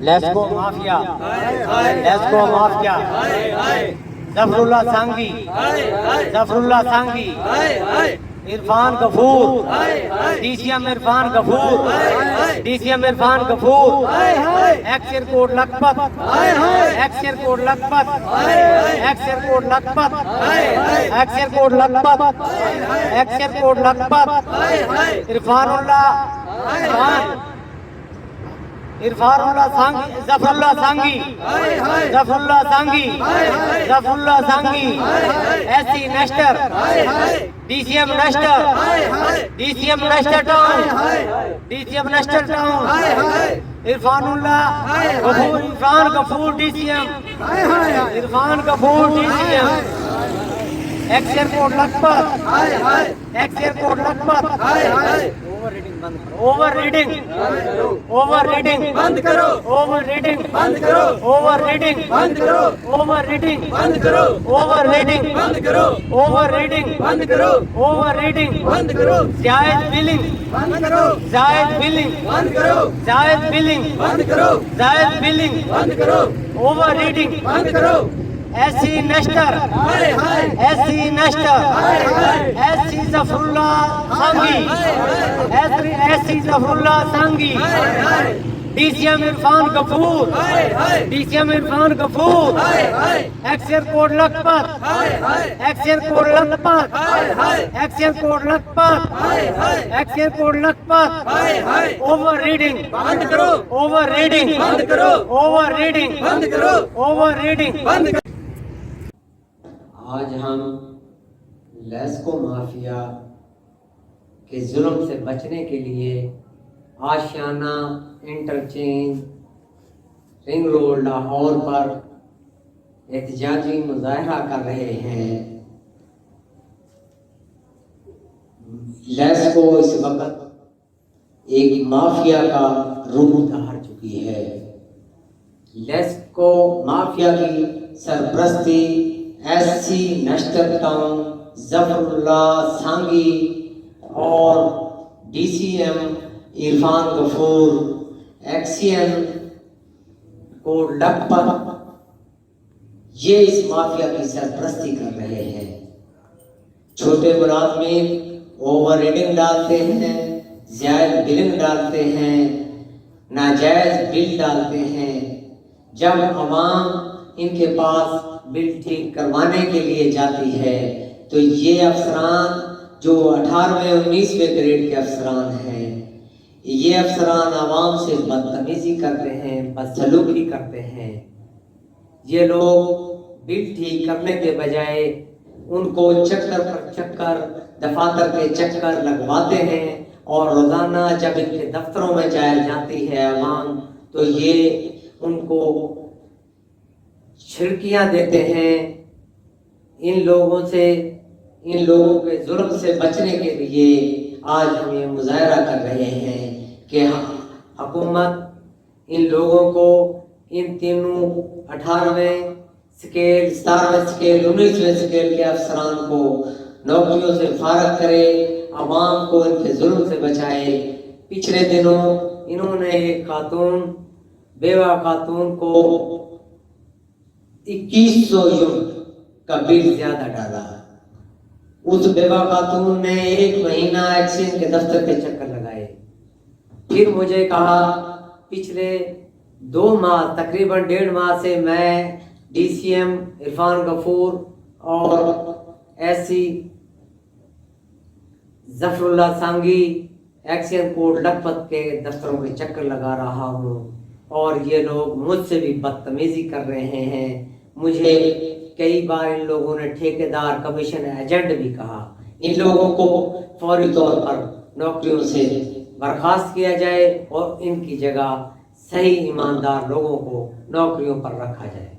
LESCO mafia, LESCO mafia, ظفر Ullah Sangi, Zafar Ullah Sangi, Irfan Ghafoor, D C M Irfan Ghafoor, D C M Irfan Ghafoor, X airport Lakhpat, X airport Lakhpat, X airport Lakhpat, X airport Lakhpat, X airport Lakhpat, Irfan Ullah Irfan Ullah Sangi, Zafar Ullah Sangi, Zafar Ullah Sangi, Zafar Ullah Sangi, S C Nishtar, D C M Nishtar, D C M Nishtar town, D C M Nishtar town, Irfan Ullah Ghafoor, Irfan Ghafoor D C M, Irfan Ghafoor D C M, X airport Lakhpat, X airport Lakhpat, over reading over reading بند کرو، over reading بند کرو، over reading بند کرو، over reading بند کرو، over reading بند کرو، اوور ریڈنگ بند کرو، اوور ریڈنگ بند کرو، زائد بلنگ بند کرو، زائد بلنگ بند کرو، زائد بلنگ بند کرو، زائد بلنگ بند کرو، اوور ریڈنگ بند کرو، S C Nishtar, S C Nishtar, S C Zafar Ullah Sangi, S C Zafar Ullah Sangi, D C M Irfan Ghafoor, D C M Irfan Ghafoor, X airport Lakhpat, X airport Lakhpat, X airport Lakhpat, X airport Lakhpat, over reading بند کرو، اوور ریڈنگ بند کرو، اوور ریڈنگ بند کرو، over reading بند کرو۔ آج ہم لیسکو مافیا کے ظلم سے بچنے کے لیے Ashiana interchange ring road Lahore پر احتجاجی مظاہرہ کر رہے ہیں۔ لیسکو اس وقت ایک مافیا کا روپ دھار چکی ہے۔ لیسکو مافیا کی سرپرستی ایس سی نیشٹر ٹاؤن ظفر اللہ سانگی اور D C M Irfan Ghafoor, x C M Kot Lakhpat, یہ اس مافیا کی سرپرستی کر رہے ہیں۔ چھوٹے ملازمین اوور ریڈنگ ڈالتے ہیں، زائد بلنگ ڈالتے ہیں، ناجائز بل ڈالتے ہیں۔ جب عوام ان کے پاس بل ٹھیک کروانے کے لیے جاتی ہے تو یہ افسران جو 18ویں 19ویں گریڈ کے افسران ہیں، یہ افسران عوام سے بدتمیزی کرتے ہیں، بدسلوکی کرتے ہیں۔ یہ لوگ بل ٹھیک کرنے کے بجائے ان کو چکر پر چکر، دفاتر کے چکر لگواتے ہیں، اور روزانہ جب ان کے دفتروں میں جاتی ہے عوام تو یہ ان کو چھڑکیاں دیتے ہیں۔ ان لوگوں کے ظلم سے بچنے کے لیے آج ہم یہ مظاہرہ کر رہے ہیں کہ حکومت ان لوگوں کو، ان تینوں 18ویں سکیل، 17ویں سکیل، 19ویں سکیل کے افسران کو نوکریوں سے فارغ کرے، عوام کو ان کے ظلم سے بچائے۔ پچھلے دنوں انہوں نے ایک خاتون، بیوہ خاتون کو 2100 یونٹ کا بل زیادہ ڈالا۔ اس بیوہ خاتون نے 1 مہینہ ایکسچینج کے دفتر کے چکر لگائے۔ پھر مجھے کہا پچھلے 2 ماہ، تقریباً 1.5 ماہ سے میں ڈی سی ایم عرفان غفور اور S C Zafar Ullah Sangi, x airport Lakhpat کے دفتروں کے چکر لگا رہا ہوں، اور یہ لوگ مجھ سے بھی بدتمیزی کر رہے ہیں۔ مجھے کئی بار ان لوگوں نے ٹھیکیدار، کمیشن ایجنٹ بھی کہا۔ ان لوگوں کو فوری طور پر نوکریوں سے برخاست کیا جائے اور ان کی جگہ صحیح ایماندار لوگوں کو نوکریوں پر رکھا جائے۔